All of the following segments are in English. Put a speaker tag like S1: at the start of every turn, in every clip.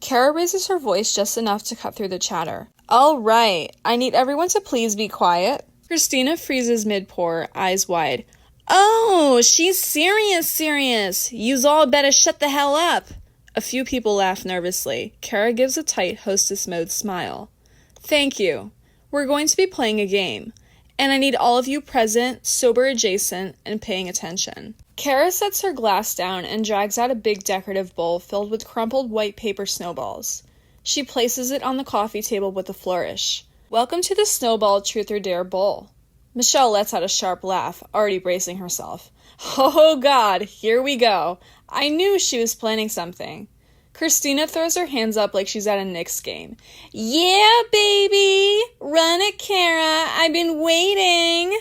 S1: Cara raises her voice just enough to cut through the chatter. All right, I need everyone to please be quiet. Christina freezes mid-pour, eyes wide. Oh, she's serious. Yous all better shut the hell up. A few people laugh nervously. Cara gives a tight hostess mode smile. Thank you. We're going to be playing a game, and I need all of you present, sober adjacent, and paying attention. Cara sets her glass down and drags out a big decorative bowl filled with crumpled white paper snowballs. She places it on the coffee table with a flourish. Welcome to the Snowball Truth or Dare Bowl. Michelle lets out a sharp laugh, already bracing herself. Oh God, here we go. I knew she was planning something. Christina throws her hands up like she's at a Knicks game. Yeah, baby! Run it, Cara. I've been waiting.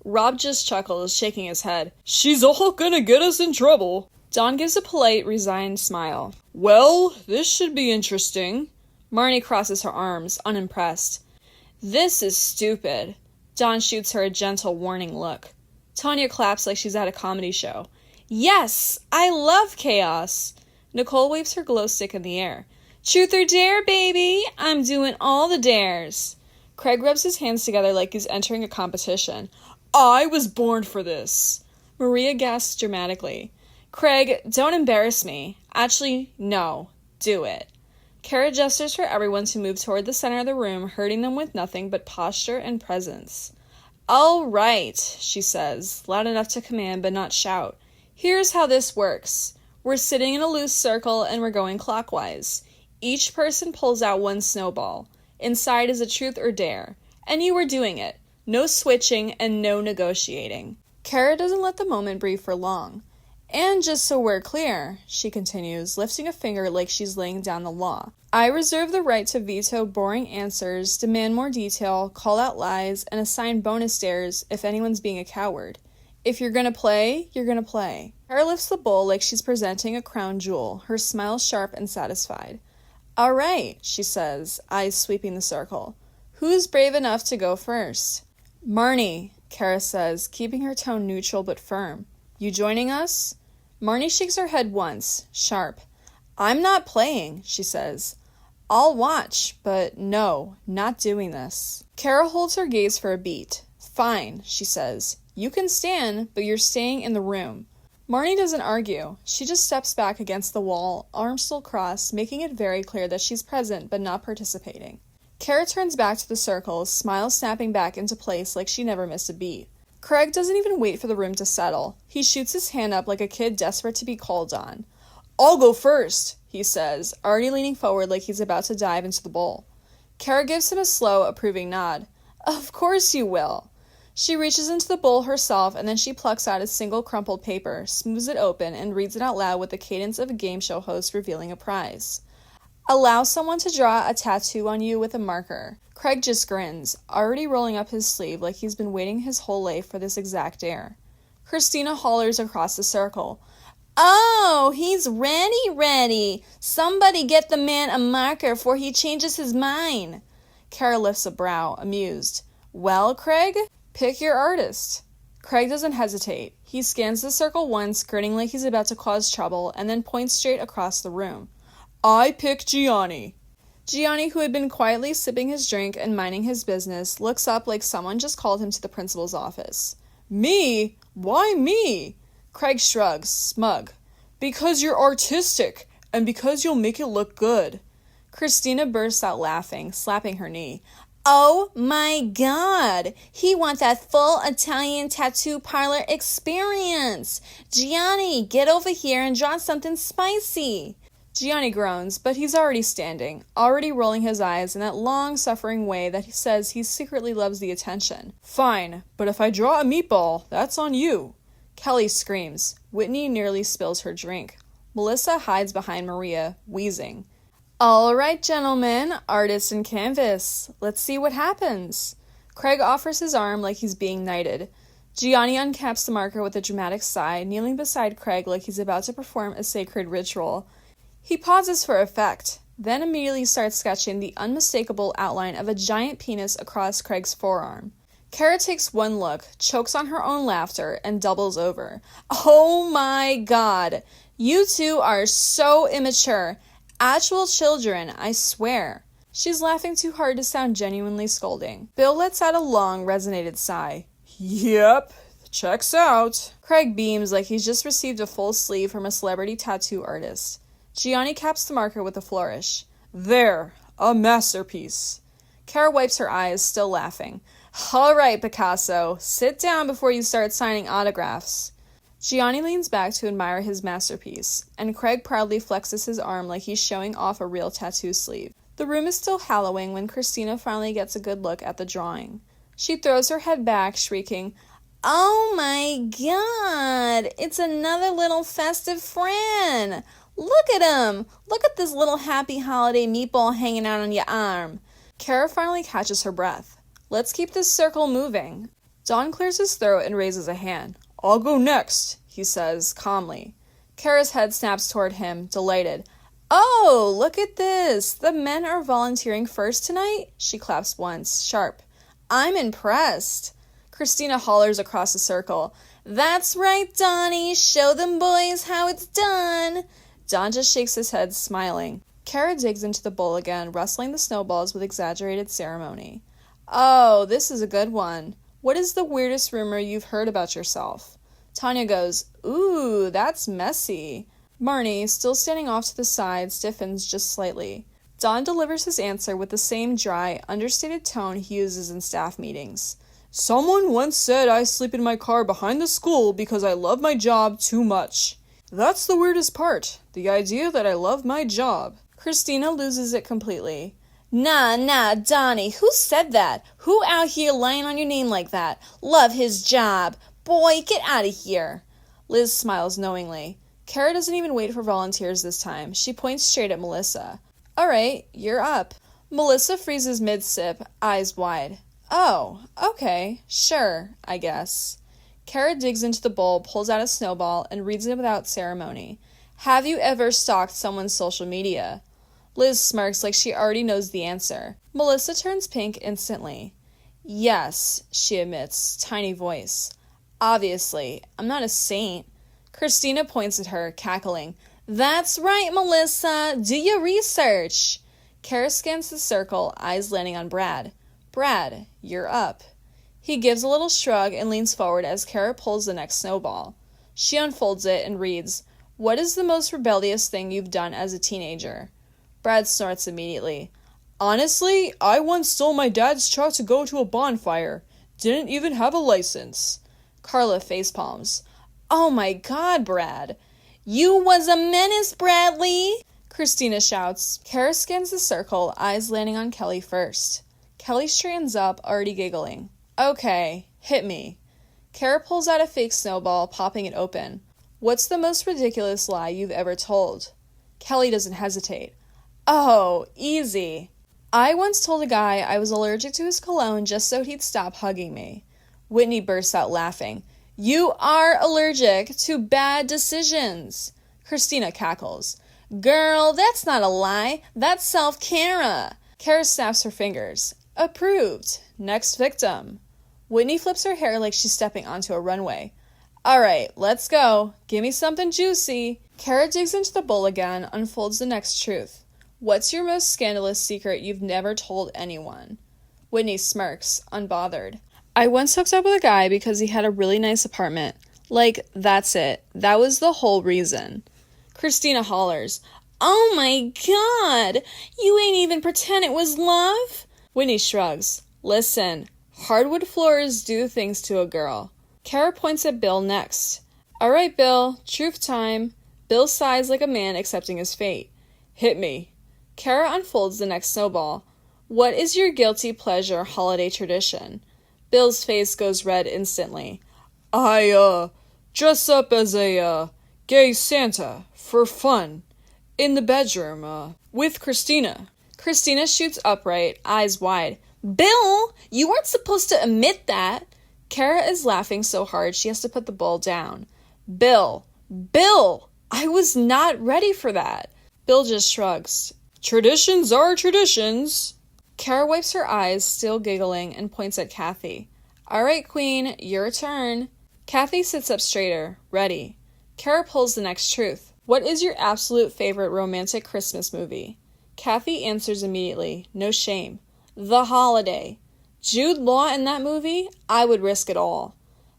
S1: Rob just chuckles, shaking his head. She's all gonna get us in trouble. Dawn gives a polite, resigned smile. Well, this should be interesting. Marnie crosses her arms, unimpressed. This is stupid. Dawn shoots her a gentle, warning look. Tanya claps like she's at a comedy show. Yes, I love chaos. Nicole waves her glow stick in the air. Truth or dare, baby! I'm doing all the dares. Craig rubs his hands together like he's entering a competition. I was born for this. Maria gasps dramatically. Craig, don't embarrass me. Actually, no. Do it. Cara gestures for everyone to move toward the center of the room, hurting them with nothing but posture and presence. All right, she says, loud enough to command but not shout. Here's how this works. We're sitting in a loose circle and we're going clockwise. Each person pulls out one snowball. Inside is a truth or dare. And you are doing it. No switching and no negotiating. Cara doesn't let the moment breathe for long. And just so we're clear, she continues, lifting a finger like she's laying down the law, I reserve the right to veto boring answers, demand more detail, call out lies, and assign bonus dares if anyone's being a coward. If you're gonna play, you're gonna play. Cara lifts the bowl like she's presenting a crown jewel, her smile sharp and satisfied. All right, she says, eyes sweeping the circle. Who's brave enough to go first? Marnie, Cara says, keeping her tone neutral but firm. You joining us? Marnie shakes her head once, sharp. I'm not playing, she says. I'll watch, but no, not doing this. Cara holds her gaze for a beat. Fine, she says. You can stand, but you're staying in the room. Marnie doesn't argue. She just steps back against the wall, arms still crossed, making it very clear that she's present but not participating. Cara turns back to the circle, smile snapping back into place like she never missed a beat. Craig doesn't even wait for the room to settle. He shoots his hand up like a kid desperate to be called on. I'll go first, he says, already leaning forward like he's about to dive into the bowl. Cara gives him a slow, approving nod. Of course you will. She reaches into the bowl herself and then she plucks out a single crumpled paper, smooths it open, and reads it out loud with the cadence of a game show host revealing a prize. Allow someone to draw a tattoo on you with a marker. Craig just grins, already rolling up his sleeve like he's been waiting his whole life for this exact dare. Christina hollers across the circle. Oh, he's ready. Somebody get the man a marker before he changes his mind. Cara lifts a brow, amused. Well, Craig, pick your artist. Craig doesn't hesitate. He scans the circle once, grinning like he's about to cause trouble, and then points straight across the room. I pick Gionni. Gionni, who had been quietly sipping his drink and minding his business, looks up like someone just called him to the principal's office. Me? Why me? Craig shrugs, smug. Because you're artistic, and because you'll make it look good. Christina bursts out laughing, slapping her knee. Oh my God! He wants that full Italian tattoo parlor experience! Gionni, get over here and draw something spicy! Gionni groans, but he's already standing, already rolling his eyes in that long-suffering way that he says he secretly loves the attention. Fine, but if I draw a meatball, that's on you. Kelly screams. Whitney nearly spills her drink. Melissa hides behind Maria, wheezing. All right, gentlemen, artist and canvas. Let's see what happens. Craig offers his arm like he's being knighted. Gionni uncaps the marker with a dramatic sigh, kneeling beside Craig like he's about to perform a sacred ritual. He pauses for effect, then immediately starts sketching the unmistakable outline of a giant penis across Craig's forearm. Cara takes one look, chokes on her own laughter, and doubles over. Oh my God! You two are so immature. Actual children, I swear. She's laughing too hard to sound genuinely scolding. Bill lets out a long, resonated sigh. Yep, checks out. Craig beams like he's just received a full sleeve from a celebrity tattoo artist. Gionni caps the marker with a flourish. There, a masterpiece. Cara wipes her eyes, still laughing. All right, Picasso, sit down before you start signing autographs. Gionni leans back to admire his masterpiece, and Craig proudly flexes his arm like he's showing off a real tattoo sleeve. The room is still hallowing when Christina finally gets a good look at the drawing. She throws her head back, shrieking, "Oh my God! It's another little festive friend! Look at him! Look at this little happy holiday meatball hanging out on your arm!" Cara finally catches her breath. Let's keep this circle moving. Don clears his throat and raises a hand. I'll go next, he says, calmly. Cara's head snaps toward him, delighted. Oh, look at this! The men are volunteering first tonight? She claps once, sharp. I'm impressed. Christina hollers across the circle. That's right, Donnie. Show them boys how it's done. Don just shakes his head, smiling. Cara digs into the bowl again, rustling the snowballs with exaggerated ceremony. Oh, this is a good one. What is the weirdest rumor you've heard about yourself? Tanya goes, Ooh, that's messy. Marnie, still standing off to the side, stiffens just slightly. Don delivers his answer with the same dry, understated tone he uses in staff meetings. Someone once said I sleep in my car behind the school because I love my job too much. That's the weirdest part, the idea that I love my job. Christina loses it completely. Nah, Donnie, who said that? Who out here lying on your name like that? Love his job. Boy, get out of here. Liz smiles knowingly. Cara doesn't even wait for volunteers this time. She points straight at Melissa. All right, you're up. Melissa freezes mid-sip, eyes wide. Oh, okay, sure, I guess. Cara digs into the bowl, pulls out a snowball, and reads it without ceremony. Have you ever stalked someone's social media? Liz smirks like she already knows the answer. Melissa turns pink instantly. Yes, she admits, tiny voice. Obviously, I'm not a saint. Christina points at her, cackling. That's right, Melissa. Do your research. Cara scans the circle, eyes landing on Brad. Brad, you're up. He gives a little shrug and leans forward as Cara pulls the next snowball. She unfolds it and reads, What is the most rebellious thing you've done as a teenager? Brad snorts immediately. Honestly, I once stole my dad's truck to go to a bonfire. Didn't even have a license. Carla facepalms. Oh my God, Brad. You was a menace, Bradley. Christina shouts. Cara scans the circle, eyes landing on Kelly first. Kelly straightens up, already giggling. Okay, hit me. Cara pulls out a fake snowball, popping it open. What's the most ridiculous lie you've ever told? Kelly doesn't hesitate. Oh, easy. I once told a guy I was allergic to his cologne just so he'd stop hugging me. Whitney bursts out laughing. You are allergic to bad decisions. Christina cackles. Girl, that's not a lie. That's self-Cara. Cara snaps her fingers. Approved. Next victim. Whitney flips her hair like she's stepping onto a runway. All right, let's go. Give me something juicy. Cara digs into the bowl again, unfolds the next truth. What's your most scandalous secret you've never told anyone? Whitney smirks, unbothered. I once hooked up with a guy because he had a really nice apartment. Like, that's it. That was the whole reason. Christina hollers. Oh my God! You ain't even pretend it was love? Whitney shrugs. Listen, hardwood floors do things to a girl. Cara points at Bill next. All right, Bill, truth time. Bill sighs like a man accepting his fate. Hit me. Cara unfolds the next snowball. What is your guilty pleasure holiday tradition? Bill's face goes red instantly. I, dress up as a, gay Santa, for fun, in the bedroom, with Christina. Christina shoots upright, eyes wide. Bill, you weren't supposed to admit that. Cara is laughing so hard she has to put the bowl down. Bill, I was not ready for that. Bill just shrugs. Traditions are traditions. Cara wipes her eyes, still giggling, and points at Kathy. All right, Queen, your turn. Kathy sits up straighter, ready. Cara pulls the next truth. What is your absolute favorite romantic Christmas movie? Kathy answers immediately, no shame. The Holiday. Jude Law in that movie? I would risk it all.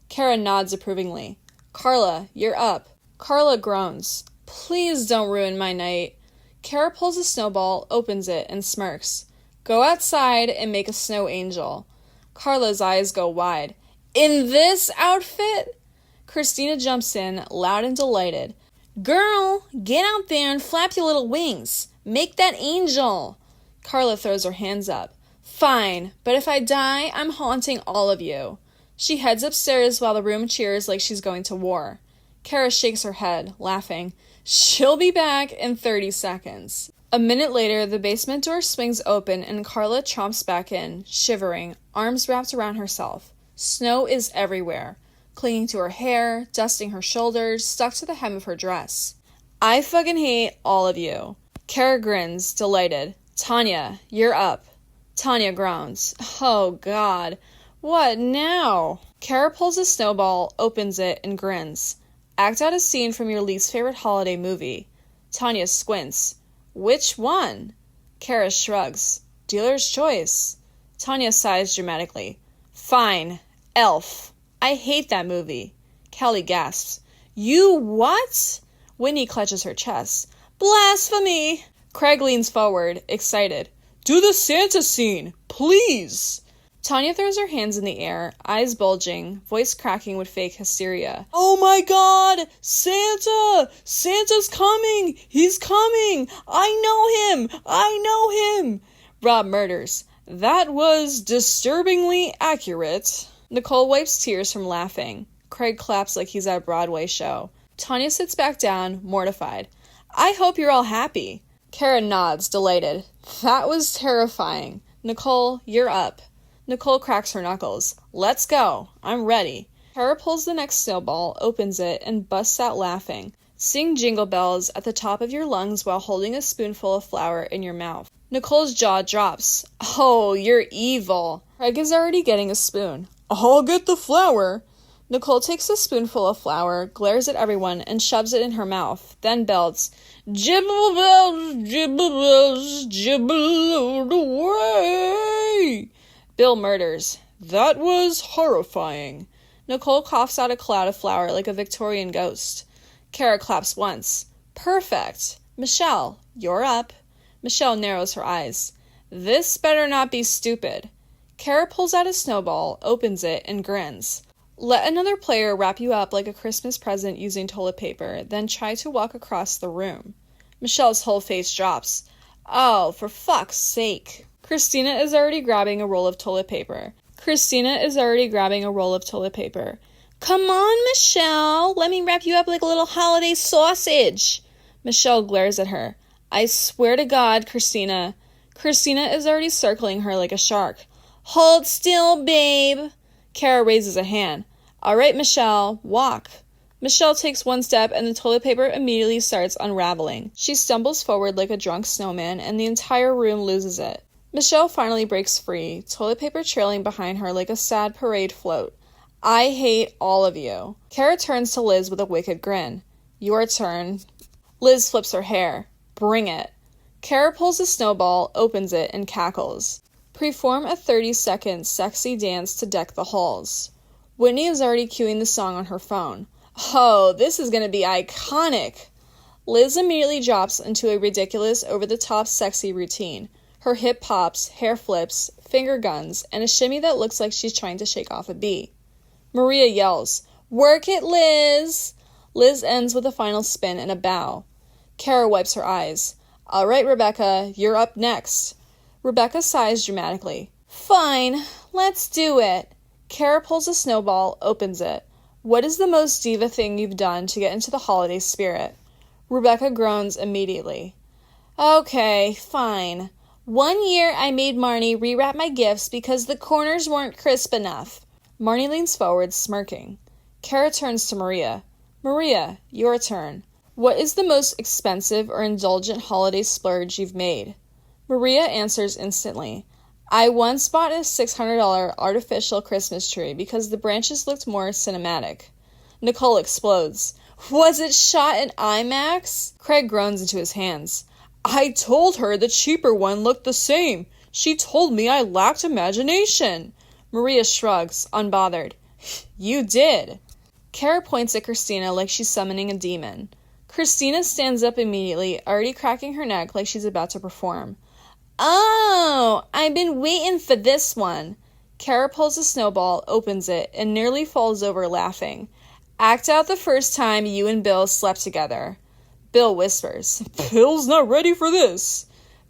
S1: Cara nods approvingly. Carla, you're up. Carla groans. Please don't ruin my night. Cara pulls a snowball, opens it, and smirks. Go outside and make a snow angel. Carla's eyes go wide. In this outfit? Christina jumps in, loud and delighted. Girl, get out there and flap your little wings. Make that angel. Carla throws her hands up. Fine, but if I die, I'm haunting all of you. She heads upstairs while the room cheers like she's going to war. Cara shakes her head, laughing. She'll be back in 30 seconds. A minute later, the basement door swings open and Carla chomps back in, shivering, arms wrapped around herself. Snow is everywhere, clinging to her hair, dusting her shoulders, stuck to the hem of her dress. I fucking hate all of you. Cara grins, delighted. Tanya, you're up. Tanya groans. Oh, God. What now? Cara pulls a snowball, opens it, and grins. Act out a scene from your least favorite holiday movie. Tanya squints. Which one? Cara shrugs. Dealer's choice. Tanya sighs dramatically. Fine. Elf. I hate that movie. Callie gasps. You what? Whitney clutches her chest. Blasphemy! Craig leans forward, excited. Do the Santa scene, please! Tanya throws her hands in the air, eyes bulging, voice cracking with fake hysteria. Oh my God! Santa! Santa's coming! He's coming! I know him! Rob murders. That was disturbingly accurate. Nicole wipes tears from laughing. Craig claps like he's at a Broadway show. Tanya sits back down, mortified. I hope you're all happy. Cara nods, delighted. That was terrifying. Nicole, you're up. Nicole cracks her knuckles. Let's go. I'm ready. Cara pulls the next snowball, opens it, and busts out laughing. Sing jingle bells at the top of your lungs while holding a spoonful of flour in your mouth. Nicole's jaw drops. Oh, you're evil. Craig is already getting a spoon. I'll get the flour. Nicole takes a spoonful of flour, glares at everyone, and shoves it in her mouth, then belts, Jibble bells, jibble away. Bill murders. That was horrifying. Nicole coughs out a cloud of flour like a Victorian ghost. Cara claps once. Perfect. Michelle, you're up. Michelle narrows her eyes. This better not be stupid. Cara pulls out a snowball, opens it, and grins. Let another player wrap you up like a Christmas present using toilet paper, then try to walk across the room. Michelle's whole face drops. Oh, for fuck's sake. Christina is already grabbing a roll of toilet paper. Come on, Michelle. Let me wrap you up like a little holiday sausage. Michelle glares at her. I swear to God, Christina. Christina is already circling her like a shark. Hold still, babe. Cara raises a hand. All right, Michelle, walk. Michelle takes one step and the toilet paper immediately starts unraveling. She stumbles forward like a drunk snowman and the entire room loses it. Michelle finally breaks free, toilet paper trailing behind her like a sad parade float. I hate all of you. Cara turns to Liz with a wicked grin. Your turn. Liz flips her hair. Bring it. Cara pulls a snowball, opens it, and cackles. Perform a 30-second sexy dance to deck the halls. Whitney is already cueing the song on her phone. Oh, this is going to be iconic. Liz immediately drops into a ridiculous, over-the-top sexy routine. Her hip pops, hair flips, finger guns, and a shimmy that looks like she's trying to shake off a bee. Maria yells, Work it, Liz! Liz ends with a final spin and a bow. Cara wipes her eyes. All right, Rebecca, you're up next. Rebecca sighs dramatically. Fine, let's do it. Cara pulls a snowball, opens it. What is the most diva thing you've done to get into the holiday spirit? Rebecca groans immediately. Okay, fine. 1 year I made Marnie rewrap my gifts because the corners weren't crisp enough. Marnie leans forward, smirking. Cara turns to Maria. Maria, your turn. What is the most expensive or indulgent holiday splurge you've made? Maria answers instantly. I once bought a $600 artificial Christmas tree because the branches looked more cinematic. Nicole explodes. Was it shot in IMAX? Craig groans into his hands. I told her the cheaper one looked the same. She told me I lacked imagination. Maria shrugs, unbothered. You did. Cara points at Christina like she's summoning a demon. Christina stands up immediately, already cracking her neck like she's about to perform. Oh, I've been waiting for this one. Cara pulls a snowball, opens it, and nearly falls over laughing. Act out the first time you and Bill slept together. Bill whispers, Bill's not ready for this.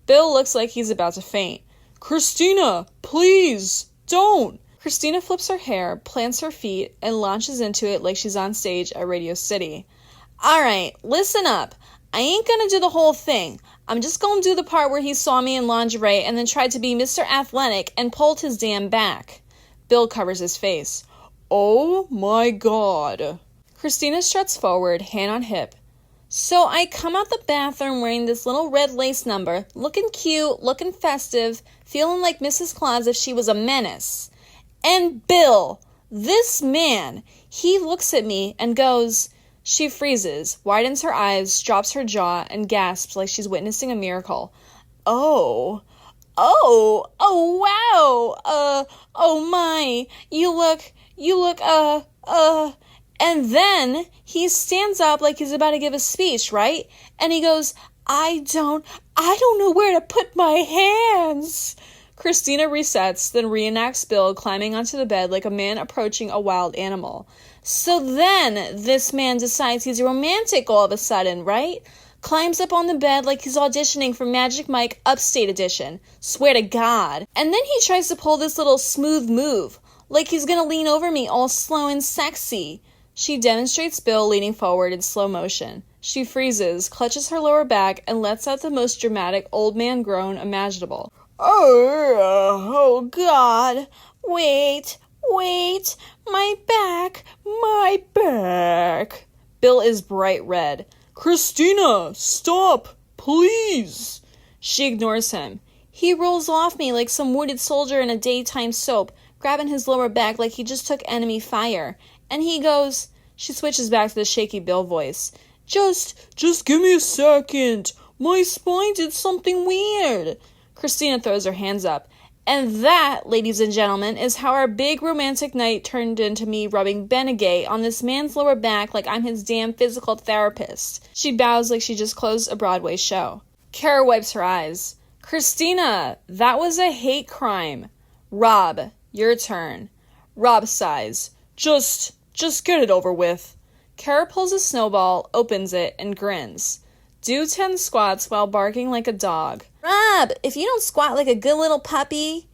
S1: Bill looks like he's about to faint. Christina, please, don't. Christina flips her hair, plants her feet, and launches into it like she's on stage at Radio City. Alright, listen up. I ain't gonna do the whole thing. I'm just gonna do the part where he saw me in lingerie and then tried to be Mr. Athletic and pulled his damn back. Bill covers his face. Oh my God. Christina struts forward, hand on hip. So I come out the bathroom wearing this little red lace number, looking cute, looking festive, feeling like Mrs. Claus if she was a menace. And Bill, this man, he looks at me and goes... She freezes, widens her eyes, drops her jaw, and gasps like she's witnessing a miracle. Oh wow, oh my, you look, and then he stands up like he's about to give a speech, right? And he goes, I don't know where to put my hands. Christina resets, then reenacts Bill climbing onto the bed like a man approaching a wild animal. So then, this man decides he's romantic all of a sudden, right? Climbs up on the bed like he's auditioning for Magic Mike Upstate Edition. Swear to God. And then he tries to pull this little smooth move, like he's gonna lean over me all slow and sexy. She demonstrates Bill leaning forward in slow motion. She freezes, clutches her lower back, and lets out the most dramatic old man groan imaginable. Oh God. Wait. My back. Bill is bright red. Christina, stop, please. She ignores him. He rolls off me like some wounded soldier in a daytime soap, grabbing his lower back like he just took enemy fire. And he goes... She switches back to the shaky Bill voice. Just give me a second. My spine did something weird. Christina throws her hands up. And that, ladies and gentlemen, is how our big romantic night turned into me rubbing Benegay on this man's lower back like I'm his damn physical therapist. She bows like she just closed a Broadway show. Cara wipes her eyes. Christina, that was a hate crime. Rob, your turn. Rob sighs. Just get it over with. Cara pulls a snowball, opens it, and grins. Do 10 squats while barking like a dog. Rob, if you don't squat like a good little puppy...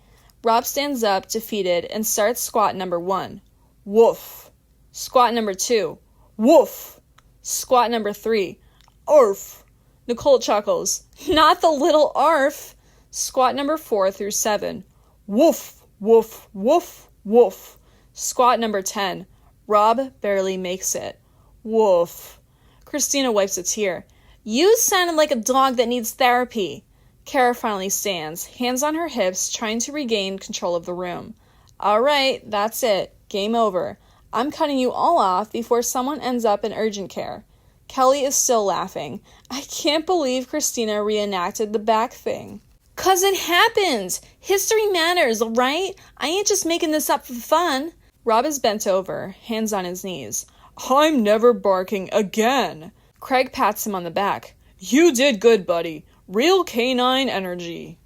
S1: Rob stands up, defeated, and starts squat number 1. Woof. Squat number 2. Woof. Squat number 3. Arf. Nicole chuckles. Not the little arf. Squat number 4 through 7. Woof, woof, woof, woof. Squat number 10. Rob barely makes it. Woof. Christina wipes a tear. You sounded like a dog that needs therapy. Cara finally stands, hands on her hips, trying to regain control of the room. All right, that's it. Game over. I'm cutting you all off before someone ends up in urgent care. Kelly is still laughing. I can't believe Christina reenacted the back thing. 'Cause it happens. History matters, all right? I ain't just making this up for fun. Rob is bent over, hands on his knees. I'm never barking again. Craig pats him on the back. You did good, buddy. Real canine energy.